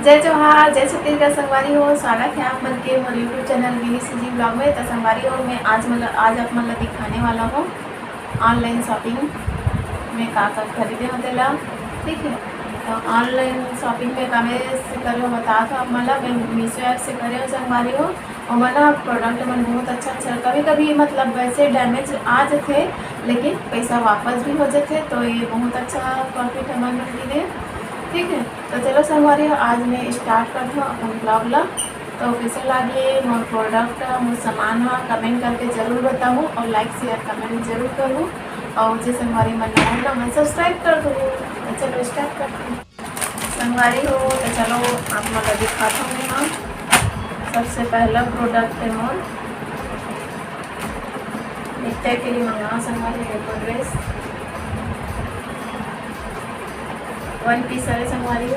जय जोहार, जय छत्तीसगढ़। संगवारी हो, स्वागत है आप मन के मोर YouTube channel mini CG blog में। तो संगवारी हो, मैं आज आप मन दिखाने वाला हूँ ऑनलाइन शॉपिंग में का खरीदे मतलब। ठीक है, तो ऑनलाइन शॉपिंग में का से करे बता था आप मतलब मैं मीशो ऐप से करे संगवारी हो। और मतलब प्रोडक्ट मन बहुत अच्छा कभी कभी मतलब वैसे डैमेज आ जाते लेकिन पैसा वापस भी हो जाते, तो ये बहुत अच्छा प्रॉफिट है मन मिले। ठीक है, तो चलो संगवारी आज मैं स्टार्ट करती हूँ अपन ब्लॉग ला। तो कैसे लगे मोर प्रोडक्ट मोर सामान है कमेंट करके ज़रूर बताऊँ और लाइक शेयर कमेंट जरूर करूँ। और मुझे संगवारी मन ना मैं सब्सक्राइब कर दूँ। तो चलो स्टार्ट करती हूँ संगवारी हो। तो चलो आप मतलब दिखाता हूँ यहाँ। सबसे पहला प्रोडक्ट है मोर नित्य के लिए मंगा संगवारी है ड्रेस 1 पीस है संगवारी हो।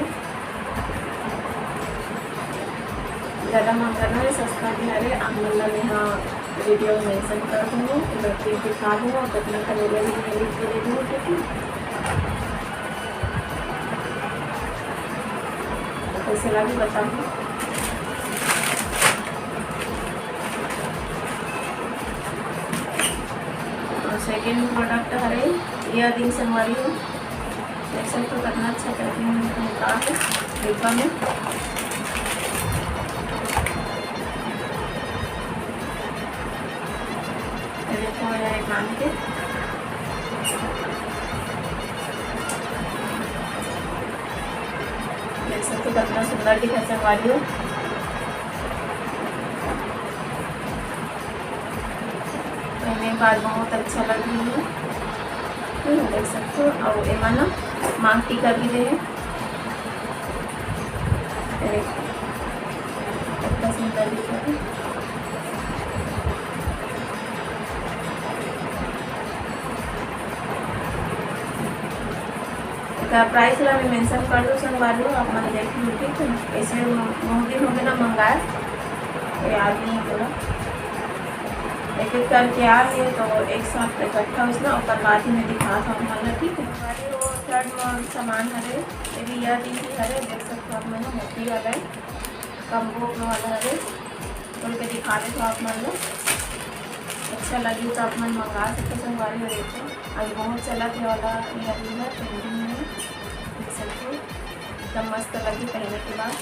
ज़्यादा महंगा नहीं है, सस्ता भी है। आप मतलब यहाँ वीडियो मेंशन कर दूँगी, फिर दिखा दूँगा और कितना का मेरे भी लिख के दे दूँगी। ठीक है, तो कैसे लगी बताऊँगी। और सेकेंड प्रोडक्ट है यह दिन संगवारी हो। देख सकते हो कितना अच्छा पैकिंग निकाल है डिब्बा में। देखो यह कान के देख सकते हो कितना सुंदर दिखा संगवारी हो। पहले बाद बहुत अच्छा लगी है, देख सकते हो। और एमा ना मांग टीका भी दे कितना सुंदर दिखा है। प्राइस ला मैं मेंशन कर दूँ संगवारी हो, आप मन देख लो। ठीक है, ऐसे महंगे ना मंगाए याद नहीं है पूरा एक एक करके आ रही है, तो एक साथ इकट्ठा उसमें और बाद ही में दिखा था मतलब। ठीक है, हमारे वो थर्ड सामान हरे ये भी यह दिन की हरे देख सकते हो आप मैंने मोती वाला है कम्बो वाला हरे खोल के दिखा दे तो आप मतलब अच्छा लगी तो आप मन मंगा सकते संगवारी हो। देखो अभी बहुत चला थे वाला यह भी है ट्रेंडिंग में, देख सकते हो एकदम मस्त लगी पहनने के बाद।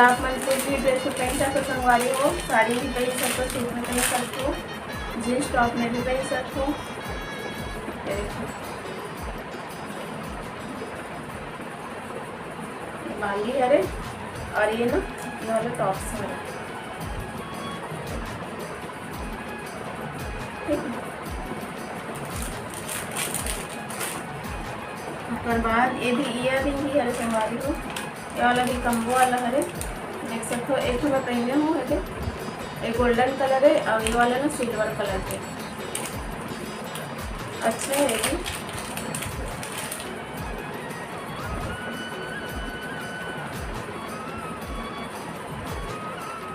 आप मन कोई भी ड्रेस को पहन सकते हो संगवारी हो। साड़ी भी पहन सकते हो, सूट में पहन सकते हो, जीन्स टॉप में भी पहन सकते हो। बाली हरे और ये ना ये वाले टॉप्स में। उसके बाद ये भी ईयर रिंग भी हरे संगवारी हो। ये वाला भी कम्बो वाला हरे देख सकते हो। एक मैं पहने हूँ है एक गोल्डन कलर है और ये वाला ना सिल्वर कलर के अच्छे है ये।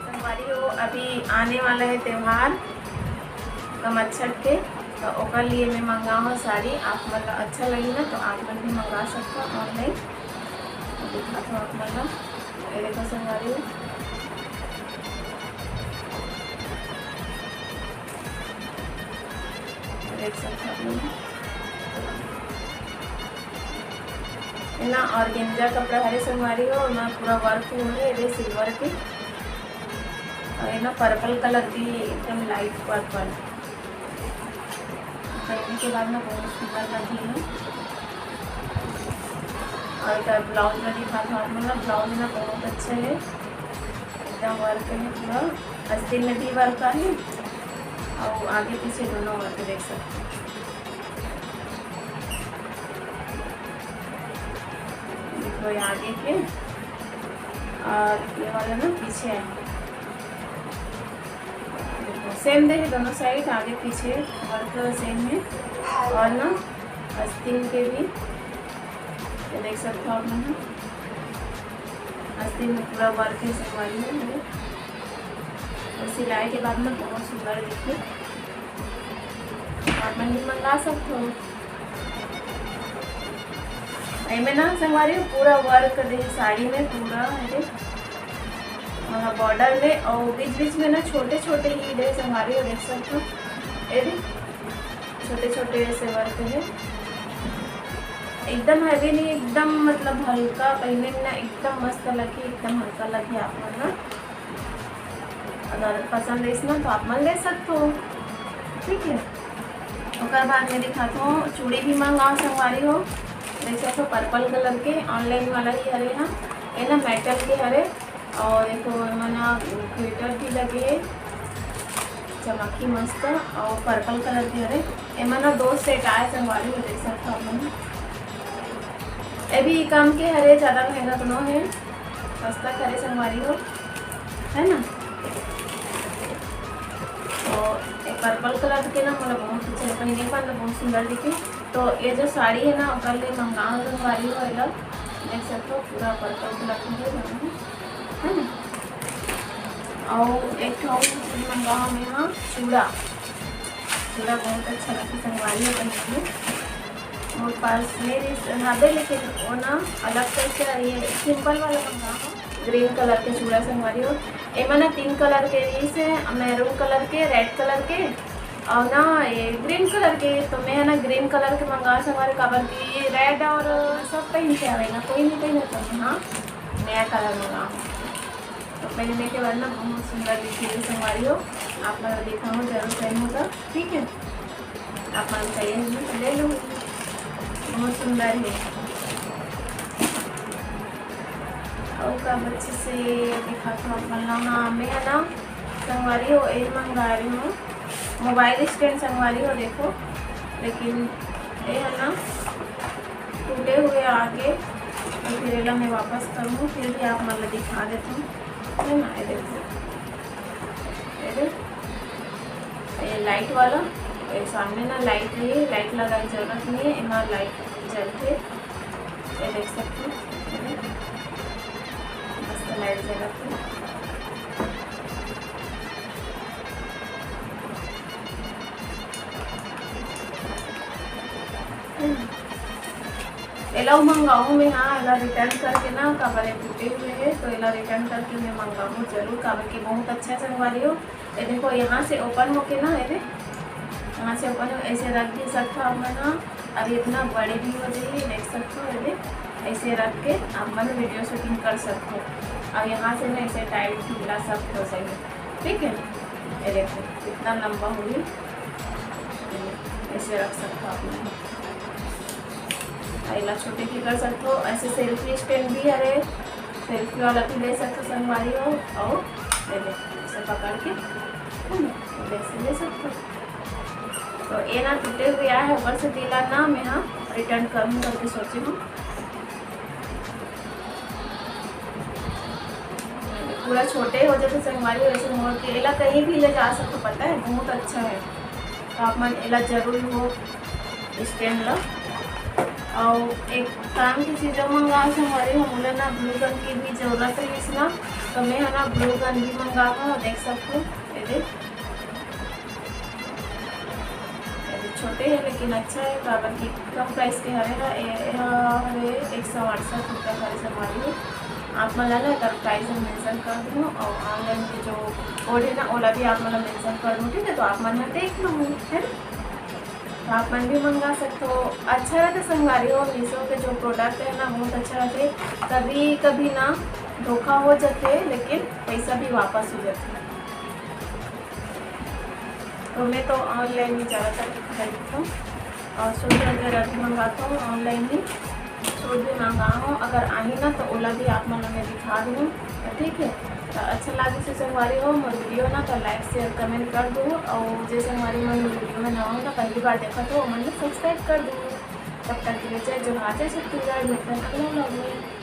संगवारी हो अभी आने वाला है त्यौहार कमच्छठ के, तो ओकर लिए मैं मंगा हूँ साड़ी। आप मतलब अच्छा लगी ना तो आप मन भी मंगा सकते हो ऑनलाइन। दिखाता हूँ आप मतलब ये देखो संगवारी हो। देख सकते हो ना और गेंजा कपड़ा हरे संगवारी हो ना पूरा वर्क है ये सिल्वर के और ये ना पर्पल कलर की एकदम लाइट पर्पल पहनने के बाद ना बहुत सुंदर लगी है। और ब्लाउज में दिखाता हूँ मतलब ब्लाउज ना बहुत अच्छा है एकदम वर्क है पूरा अस्तीन में भी वर्क का है और आगे पीछे दोनों वर्क देख सकते हैं। देखो ये आगे के और ये वाला ना पीछे है। देखो सेम देखिए दोनों साइड आगे पीछे वर्क सेम है। और ना अस्तीन के भी ये देख सकते हो आप लोग अस्तीन में पूरा वर्क है संगवारी है। और सिलाई के बाद में बहुत सुंदर दिखे आप मन मंगा सकते हो। एमें ना संगवारी हो पूरा वर्क दे साड़ी में पूरा है मतलब बॉर्डर में, और बीच बीच में ना छोटे छोटे ही दे संगवारी हो, देख सकते हो ये छोटे छोटे ऐसे वर्क है। एकदम हैवी नहीं, एकदम मतलब हल्का पहने ना एकदम मस्त लगे, एकदम हल्का लगे। आप मन ना अगर पसंद है इसमें तो आप मन ले सकते हो, ठीक है। और बाद में दिखाता हूँ चूड़ी भी मंगाओ संगवारी हो, देख सकते हो पर्पल कलर के ऑनलाइन वाला ही हरे ना, ये ना मेटल के हरे, और देखो मना ग्लिटर भी लगे चमकी मस्त, और पर्पल कलर के हरे एमा ना 2 सेट आए संगवारी हो, देख सकते हो आप। ये भी काम के हरे, ज़्यादा महंगा तो न है, सस्ता करे संगवारी हो, है ना। और एक पर्पल कलर के ना मतलब बहुत अच्छे पहने पर बहुत सुंदर दिखे। तो ये जो साड़ी है ना उकर ले मंगाओ संगवारी हो, अलग देख सकते हो पूरा पर्पल कलर है ना। और एक मंगाओ में हाँ चूड़ा बहुत अच्छा लगता संगवारी हो पहनने में। और पास मेरे हाथे लेकिन वो ना अलग करके ये सिंपल वाला मंगाओ, ग्रीन कलर के चूड़ा संगवारी हो। एमा ना 3 कलर के रीस है, मैरून कलर के, रेड कलर के और ना ये ग्रीन कलर के। तो मैं है ना ग्रीन कलर के मंगा संगवारी काबर की ये रेड और सब पहन के आवेगा, कोई नहीं पहने तो हाँ नया कलर मंगाओ। तो पहनने के बाद ना बहुत सुंदर दिखेगी संगवारी हो, आप लोग देखा हो जरूर पहनूँ तो ठीक है। आप मन चाहिए ले लो, बहुत सुंदर है। और का बच्चे से दिखा तो अपना हाँ मैं है ना संगवारी हो ये मंगा रही हूँ मोबाइल स्टैंड संगवारी हो, देखो लेकिन ये है ना टूटे हुए आगे, तो फिर एला मैं वापस करूँ, फिर भी आप मतलब दिखा देता हूँ, है ना। ये देखो ये लाइट वाला, ये सामने ना लाइट है, लाइट लगाने की जरूरत नहीं है, यहाँ लाइट जलते ये देख सकते हो, मस्त लाइट जलती। एला मंगाऊँ मैं हाँ, एला रिटर्न करके ना काबर टूटे हुए है, तो एला रिटर्न करके मैं मंगाऊँ जरूर काबर की बहुत अच्छा संगवारी हो। ये देखो यहाँ से ओपन होके ना ये यहाँ से ओपन ऐसे रख भी सकते हो आप ना, और इतना बड़े भी हो जाइए, देख सकते हो ये ऐसे रख के आप मन वीडियो शूटिंग कर सकते हो। और यहाँ से ना ऐसे टाइट ढीला सब हो जाएगा, ठीक है। ये देखो कितना लंबा हुई, ऐसे रख सकते हो आप, आईला छोटे भी कर सकते हो। ऐसे सेल्फी स्टैंड भी है, सेल्फी वाला भी ले सकते हो संगवारी हो, और ऐसे पकड़ के ऐसे ले सकते हो। तो ये ना टूटे हुए आया है ऊपर से दिला ना, मैं हाँ रिटर्न करूँ करके सोची हूँ। पूरा छोटे हो जाते संगवारी हो, ऐसे मोड़ के एला कहीं भी ले जा सकते, पता है बहुत अच्छा है। तो आप मन एला जरूर हो स्टैंड ला। और एक काम की चीज़ों मंगा संगवारी हम ना ब्लू गन की भी ज़रूरत है इसमें, तो मैं है ना ब्लू गन भी मंगा कर देख सकते हो। ये छोटे है लेकिन अच्छा है, काबर की कम प्राइस के हरे 168 रुपये हरे संगवारी हो। आप मला ना तब प्राइस में मेंशन कर दूँ, और ऑनलाइन के जो कोड है ना ओला भी आप मतलब मेंशन कर दूँ, ठीक है। तो आप मन में देख लो है ना, तो आप मन भी मंगा सकते हो। अच्छा रहता संगवारी हो, मीशो के जो प्रोडक्ट है ना बहुत अच्छा रहते, कभी कभी ना धोखा हो जाते लेकिन पैसा भी वापस हो जाते। तो मैं तो ऑनलाइन ही ज़्यादातर खरीदती हूँ, और सूट वगैरह भी मंगाता हूँ ऑनलाइन ही, सूट भी मंगाओ हूँ। अगर आई ना तो ओला भी आप मतलब मैं दिखा दूँ, ठीक है। तो अच्छा लगे से संगवारी हो मोर वीडियो ना, तो लाइक शेयर कमेंट कर दो, और जैसे हमारी मन वीडियो में ना हो ना पहली बार देखा तो मन सब्सक्राइब कर दो। तब तक के लिए जय जोहार, जय छत्तीसगढ़, मिलते हैं अगले व्लॉग में।